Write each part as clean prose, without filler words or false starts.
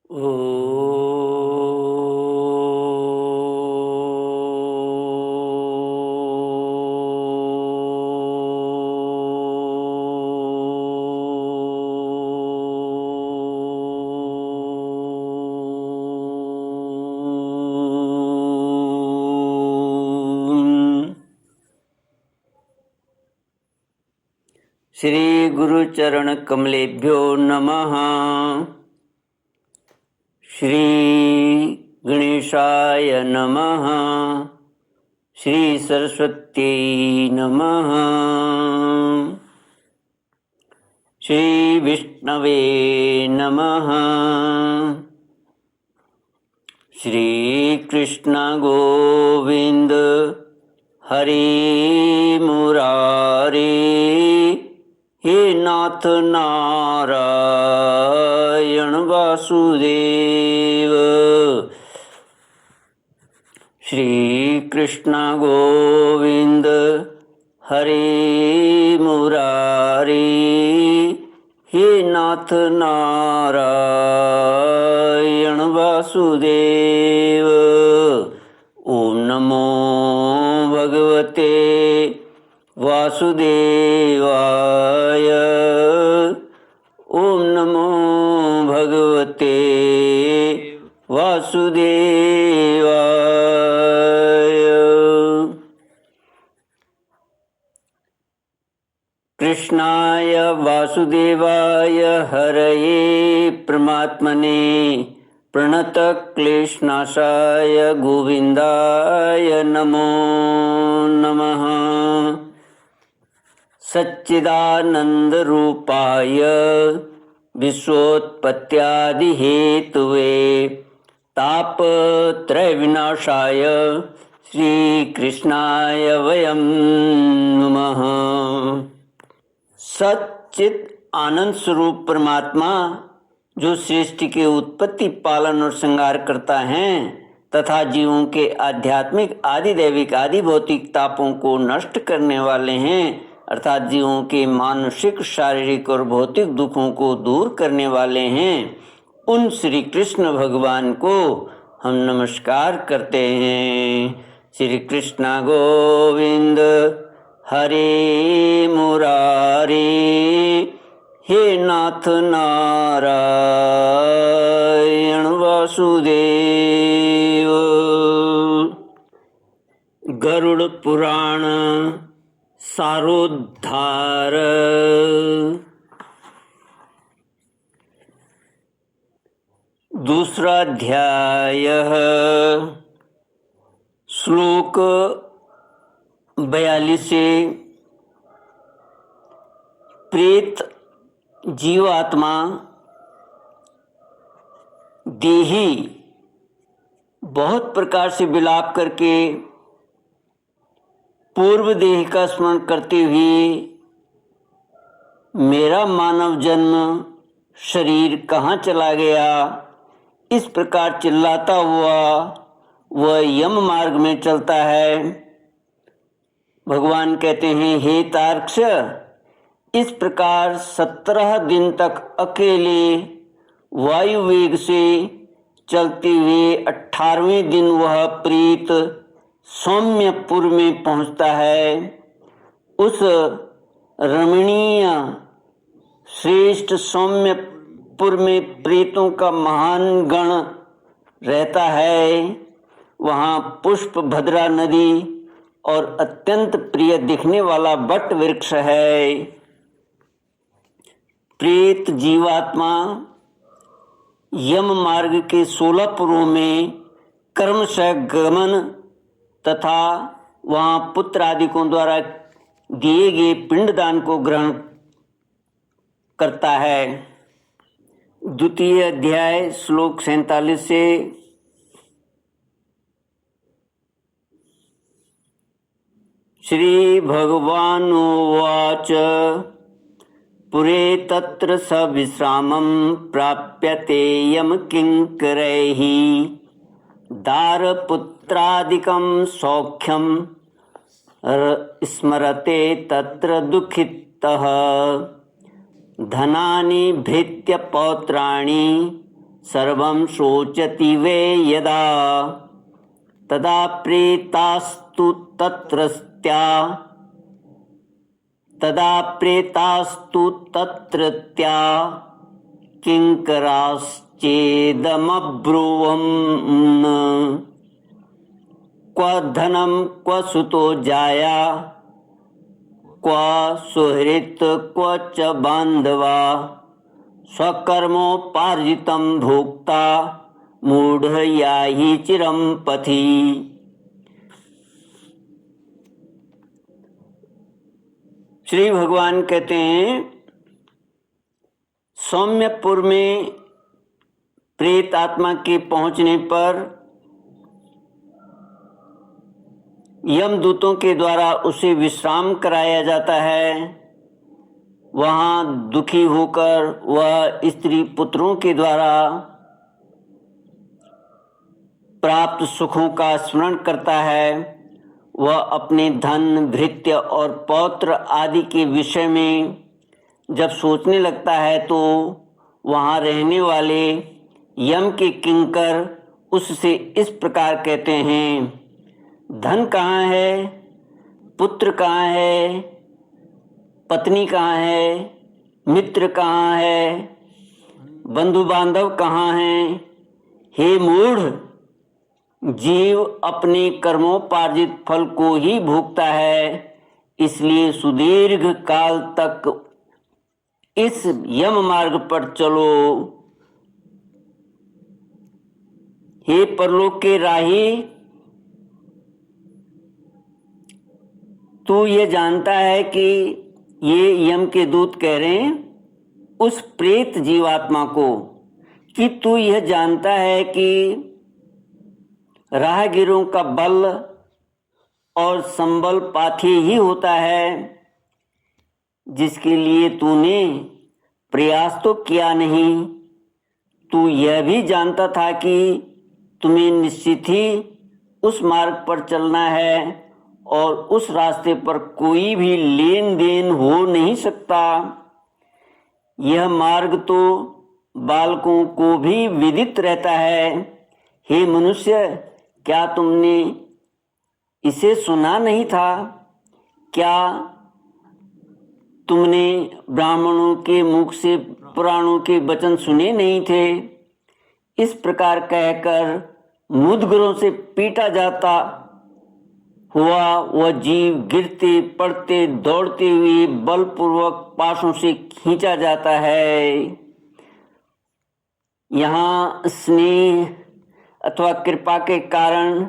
ओ श्री गुरुचरण कमलेभ्यो नमः। श्री गणेशाय नमः। श्री सरस्वत्यै नमः। श्री विष्णवे नमः। श्री कृष्ण गोविंद हरि मुरारी हे नाथ नारायण वासुदेव। श्री कृष्ण गोविंद हरे मुरारी हे नाथ नारायण वासुदेव। ओम नमो भगवते वासुदेवाय। ओम नमो भगवते वासुदेवाय। कृष्णाय वासुदेवाय हरये परमात्मने प्रणतक्लेशनाशाय गोविन्दाय नमो नमः। सच्चिदानन्दरूपाय विश्वोत्पत्त्यादिहेतुवे तापत्रयविनाशाय श्रीकृष्णाय वयं नमः। सच्चित आनंद स्वरूप परमात्मा जो सृष्टि के उत्पत्ति, पालन और श्रृंगार करता है तथा जीवों के आध्यात्मिक, आदि दैविक, आदि भौतिक तापों को नष्ट करने वाले हैं, अर्थात जीवों के मानसिक, शारीरिक और भौतिक दुखों को दूर करने वाले हैं, उन श्री कृष्ण भगवान को हम नमस्कार करते हैं। श्री कृष्ण गोविंद हरे मुरारी हे नाथ नारायण वासुदेव। गरुड़ पुराण सारोद्धार। दूसरा अध्याय श्लोक 42 से। प्रेत जीवात्मा देही बहुत प्रकार से विलाप करके पूर्व देह का स्मरण करते हुए मेरा मानव जन्म शरीर कहाँ चला गया, इस प्रकार चिल्लाता हुआ वह यम मार्ग में चलता है। भगवान कहते हैं, हे तार्क्ष, इस प्रकार 17 दिन तक अकेले वायु वेग से चलते हुए 18वें दिन वह प्रीत सौम्यपुर में पहुंचता है। उस रमणीय श्रेष्ठ सौम्यपुर में प्रेतों का महान गण रहता है। वहाँ पुष्प भद्रा नदी और अत्यंत प्रिय दिखने वाला बट वृक्ष है। प्रेत जीवात्मा यम मार्ग के 16 पुरों में कर्मशः गमन तथा वहाँ पुत्र आदिकों द्वारा दिए गए पिंडदान को ग्रहण करता है। द्वितीय अध्याय श्लोक 47 से। श्री भगवानुवाच पुरे तत्र स विश्रामं प्राप्यते यम किंकरैः दारपुत्रादिकं सौख्यं स्मरते तत्र दुःखितः धनानि भृत्य पौत्राणि सर्वं शोचति वे यदा तदा प्रेतास्तु तत्रत्या किंकराश्चेदमब्रुवन् क्व धनं क्व सुतो जाया क्व सुहृत् क्व च बान्धवा स्वकर्मोपार्जितं भोक्ता मूढ़ याहि चिरं पथि। श्री भगवान कहते हैं, सौम्यपुर में प्रेत आत्मा के पहुंचने पर यमदूतों के द्वारा उसे विश्राम कराया जाता है। वहाँ दुखी होकर वह स्त्री पुत्रों के द्वारा प्राप्त सुखों का स्मरण करता है। वह अपने धन, भृत्य और पौत्र आदि के विषय में जब सोचने लगता है तो वहाँ रहने वाले यम के किंकर उससे इस प्रकार कहते हैं, धन कहाँ है, पुत्र कहाँ है, पत्नी कहाँ है, मित्र कहाँ है, बंधु बांधव कहाँ हैं। हे मूढ़, जीव अपने कर्मोपार्जित फल को ही भोगता है, इसलिए सुदीर्घ काल तक इस यम मार्ग पर चलो। हे परलोक के राही, तू ये जानता है कि ये यम के दूत कह रहे हैं उस प्रेत जीवात्मा को कि तू यह जानता है कि राहगीरों का बल और संबल पाथी ही होता है, जिसके लिए तूने प्रयास तो किया नहीं। तू यह भी जानता था कि तुम्हें निश्चित ही उस मार्ग पर चलना है और उस रास्ते पर कोई भी लेन देन हो नहीं सकता। यह मार्ग तो बालकों को भी विदित रहता है। हे मनुष्य, क्या तुमने इसे सुना नहीं था? क्या तुमने ब्राह्मणों के मुख से पुराणों के वचन सुने नहीं थे? इस प्रकार कहकर मुद्गरों से पीटा जाता हुआ वह जीव गिरते पड़ते दौड़ते हुए बलपूर्वक पाशों से खींचा जाता है। यहाँ स्नेह अथवा कृपा के कारण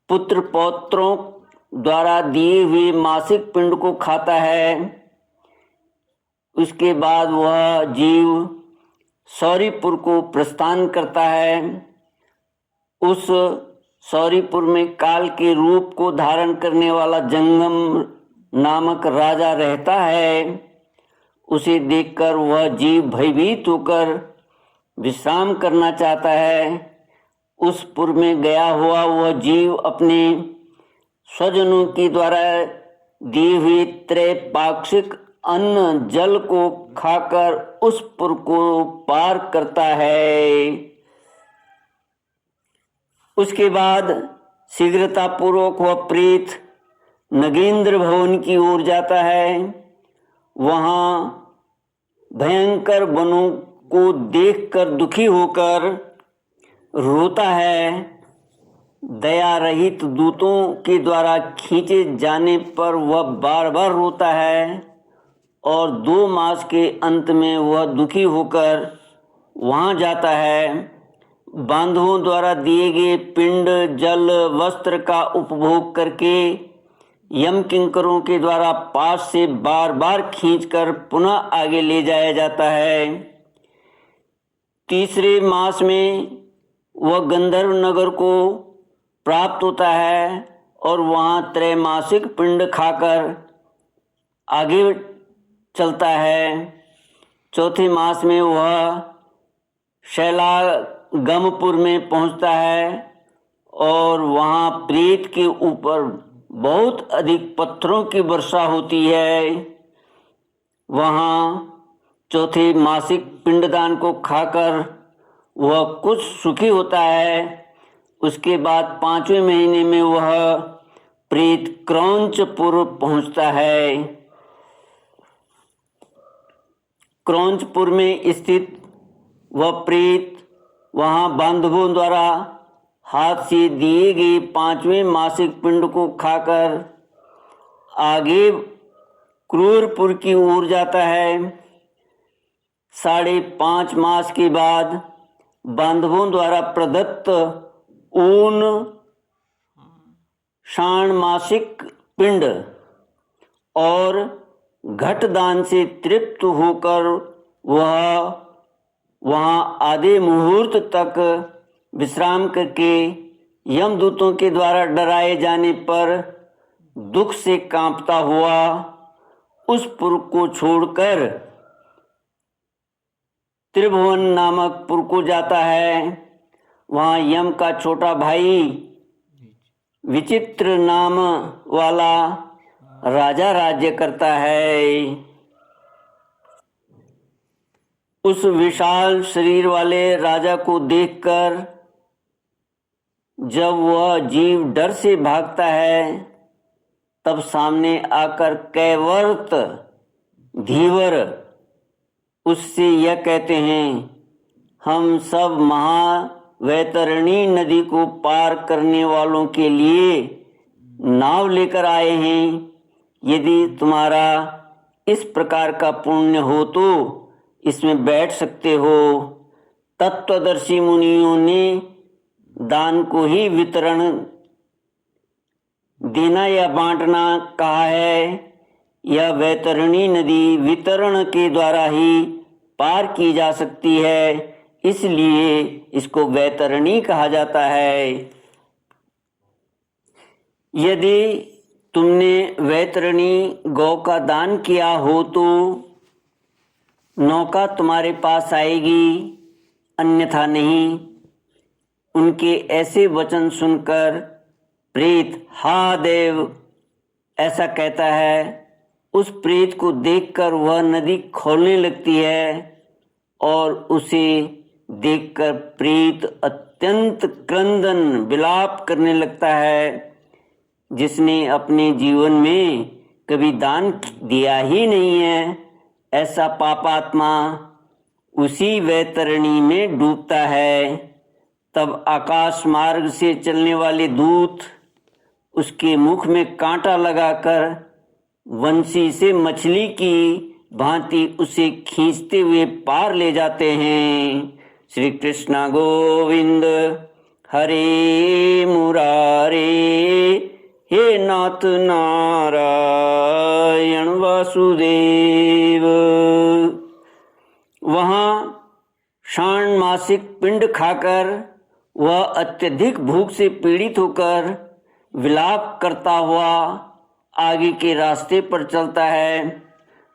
पुत्र पौत्रों द्वारा दिए हुए मासिक पिंड को खाता है। उसके बाद वह जीव सौरीपुर को प्रस्थान करता है। उस सौरीपुर में काल के रूप को धारण करने वाला जंगम नामक राजा रहता है। उसे देखकर वह जीव भयभीत होकर विश्राम करना चाहता है। उस पुर में गया हुआ वह जीव अपने स्वजनों के द्वारा दिए हुए त्रैपाक्षिक अन्न जल को खाकर उस पुर को पार करता है। उसके बाद शीघ्रतापूर्वक वह प्रेत नगेंद्र भवन की ओर जाता है। वहाँ भयंकर वनों को देखकर दुखी होकर रोता है। दया रहित दूतों के द्वारा खींचे जाने पर वह बार बार रोता है और 2 मास के अंत में वह दुखी होकर वहाँ जाता है। बांधवों द्वारा दिए गए पिंड, जल, वस्त्र का उपभोग करके यम किंकरों के द्वारा पास से बार बार खींचकर पुनः आगे ले जाया जाता है। 3 मास में वह गंधर्व नगर को प्राप्त होता है और वहाँ त्रैमासिक पिंड खाकर आगे चलता है। 4 मास में वह शैलागमपुर में पहुँचता है और वहाँ प्रेत के ऊपर बहुत अधिक पत्थरों की वर्षा होती है। वहाँ 4 मासिक पिंडदान को खाकर वह कुछ सुखी होता है। उसके बाद 5वें महीने में वह प्रेत क्रौंचपुर पहुंचता है। क्रौंचपुर में स्थित वह प्रेत वहां बांधवों द्वारा हाथ से दिए गए 5वें मासिक पिंड को खाकर आगे क्रूरपुर की ओर जाता है। 5.5 मास के बाद बांधवों द्वारा प्रदत्त ऊन षाण्मासिक पिंड और घटदान से तृप्त होकर वह वहाँ आधे मुहूर्त तक विश्राम करके यमदूतों के द्वारा डराए जाने पर दुख से कांपता हुआ उस पुर को छोड़कर त्रिभुवन नामक पुर को जाता है। वहाँ यम का छोटा भाई विचित्र नाम वाला राजा राज्य करता है। उस विशाल शरीर वाले राजा को देखकर जब वह जीव डर से भागता है, तब सामने आकर कैवर्त धीवर उससे यह कहते हैं, हम सब महावैतरणी नदी को पार करने वालों के लिए नाव लेकर आए हैं। यदि तुम्हारा इस प्रकार का पुण्य हो तो इसमें बैठ सकते हो। तत्वदर्शी मुनियों ने दान को ही वितरण देना या बांटना कहा है। यह वैतरणी नदी वितरण के द्वारा ही पार की जा सकती है, इसलिए इसको वैतरणी कहा जाता है। यदि तुमने वैतरणी गौ का दान किया हो तो नौका तुम्हारे पास आएगी, अन्यथा नहीं। उनके ऐसे वचन सुनकर प्रेत हा देव ऐसा कहता है। उस प्रेत को देखकर वह नदी खौलने लगती है और उसे देखकर प्रेत अत्यंत क्रंदन विलाप करने लगता है। जिसने अपने जीवन में कभी दान दिया ही नहीं है, ऐसा पापात्मा उसी वैतरणी में डूबता है। तब आकाश मार्ग से चलने वाले दूत उसके मुख में कांटा लगाकर वंशी से मछली की भांति उसे खींचते हुए पार ले जाते हैं। श्री कृष्ण गोविंद हरे मुरारे, हे नाथ नारायण वासुदेव। वहाँ षाण्मासिक पिंड खाकर वह अत्यधिक भूख से पीड़ित होकर विलाप करता हुआ आगे के रास्ते पर चलता है।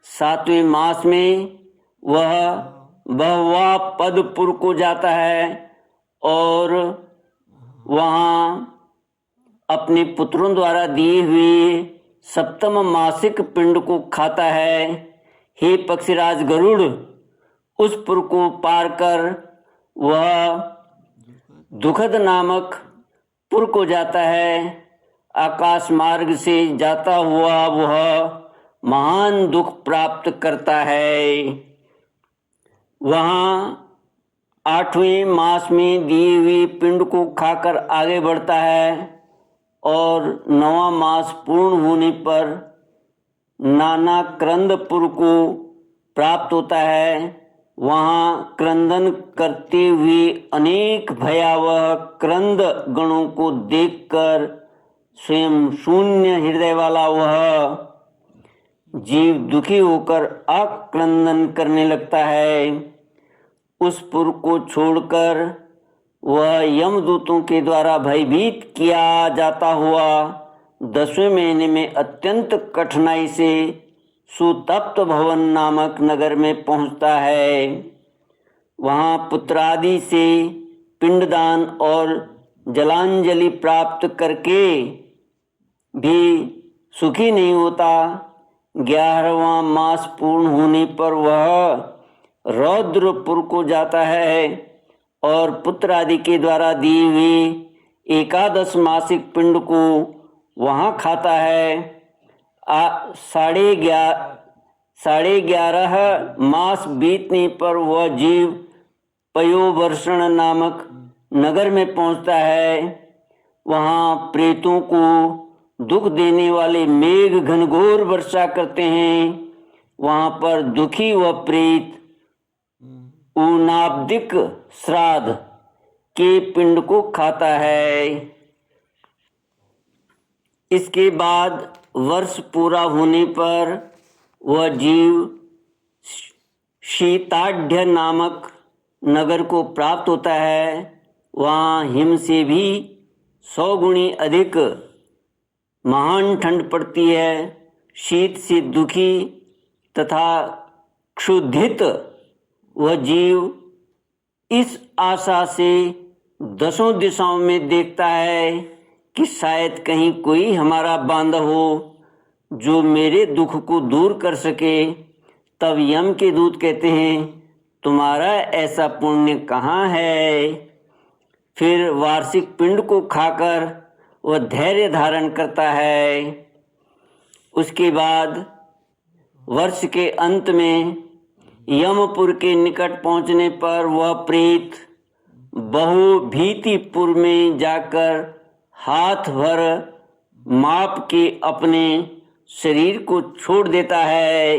7वें मास में वह बहुवा पदपुर को जाता है और वहाँ अपने पुत्रों द्वारा दिए हुए 7वें मासिक पिंड को खाता है। हे पक्षीराज गरुड़, उस पुर को पार कर वह दुखद नामक पुर को जाता है। आकाश मार्ग से जाता हुआ वह महान दुख प्राप्त करता है। वहाँ 8वें मास में दिए हुए पिंड को खाकर आगे बढ़ता है और 9वां मास पूर्ण होने पर नाना क्रंदपुर को प्राप्त होता है। वहाँ क्रंदन करते हुए अनेक भयावह क्रंद गणों को देखकर स्वयं शून्य हृदय वाला वह जीव दुखी होकर आक्रंदन करने लगता है। उस पुर को छोड़कर वह यमदूतों के द्वारा भयभीत किया जाता हुआ 10वें महीने में अत्यंत कठिनाई से सुतप्त भवन नामक नगर में पहुंचता है। वहाँ पुत्रादि से पिंडदान और जलांजलि प्राप्त करके भी सुखी नहीं होता। 11वां मास पूर्ण होने पर वह रौद्रपुर को जाता है और पुत्र आदि के द्वारा दी हुई एकादश मासिक पिंड को वहाँ खाता है। 11.5 मास बीतने पर वह जीव पयोवर्षण नामक नगर में पहुँचता है। वहाँ प्रेतों को दुख देने वाले मेघ घनघोर वर्षा करते हैं। वहाँ पर दुखी व प्रेत उनाब्दिक श्राद्ध के पिंड को खाता है। इसके बाद वर्ष पूरा होने पर वह जीव शीताढ्य नामक नगर को प्राप्त होता है। वहाँ हिम से भी 100 गुणी अधिक महान ठंड पड़ती है। शीत से दुखी तथा क्षुधित वह जीव इस आशा से 10 दिशाओं में देखता है कि शायद कहीं कोई हमारा बांधव हो जो मेरे दुख को दूर कर सके। तब यम के दूत कहते हैं, तुम्हारा ऐसा पुण्य कहाँ है। फिर वार्षिक पिंड को खाकर वह धैर्य धारण करता है। उसके बाद वर्ष के अंत में यमपुर के निकट पहुंचने पर वह प्रेत बहुभीतिपुर में जाकर हाथ भर माप के अपने शरीर को छोड़ देता है।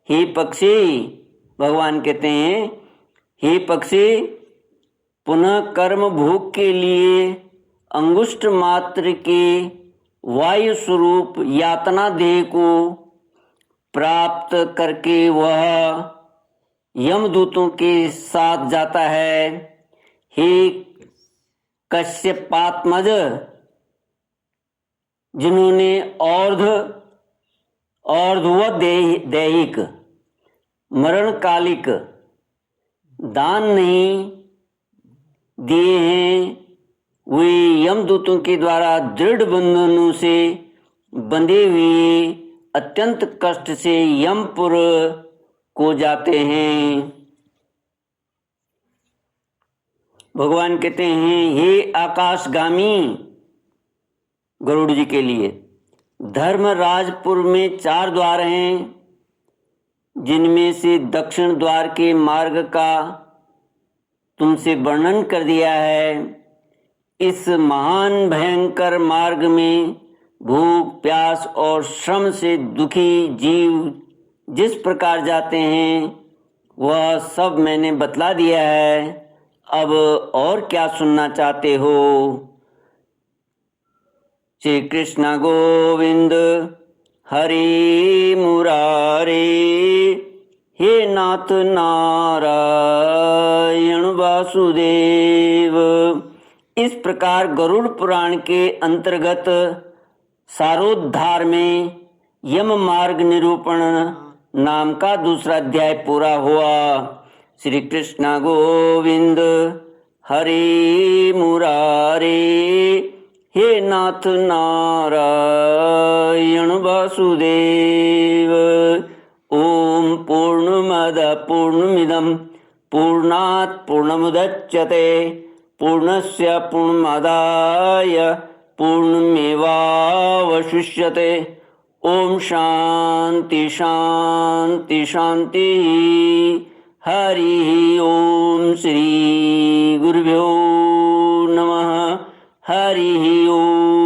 हे पक्षी, भगवान कहते हैं, हे पक्षी, पुनः कर्म भोग के लिए अंगुष्ठ मात्र के वायु स्वरूप यातना देह को प्राप्त करके वह यमदूतों के साथ जाता है। हे कश्यपात्मज, जिन्होंने दैहिक मरणकालिक दान नहीं दिए हैं, वे यमदूतों के द्वारा दृढ़ बंधनों से बंधे हुए अत्यंत कष्ट से यमपुर को जाते हैं। भगवान कहते हैं, हे आकाशगामी, गरुड़ जी के लिए धर्मराजपुर में 4 द्वार हैं, जिनमें से दक्षिण द्वार के मार्ग का तुमसे वर्णन कर दिया है। इस महान भयंकर मार्ग में भूख प्यास और श्रम से दुखी जीव जिस प्रकार जाते हैं वह सब मैंने बतला दिया है। अब और क्या सुनना चाहते हो। श्री कृष्ण गोविंद हरि मुरारे, हे नाथ नारायण वासुदेव। इस प्रकार गरुड़ पुराण के अंतर्गत सारोद्धार में यम मार्ग निरूपण नाम का दूसरा अध्याय पूरा हुआ। श्री कृष्ण गोविंद हरि मुरारे, हे नाथ नारायण वासुदेव। ओम पूर्णमद पूर्णमिदं पूर्णात् पूर्णमुदच्यते पूर्णस्य पूर्णमादाय पूर्णमेवावशिष्यते। ओम शांति शांति शांति। हरि ओम श्री गुरुभ्यो नमः। हरि ओम।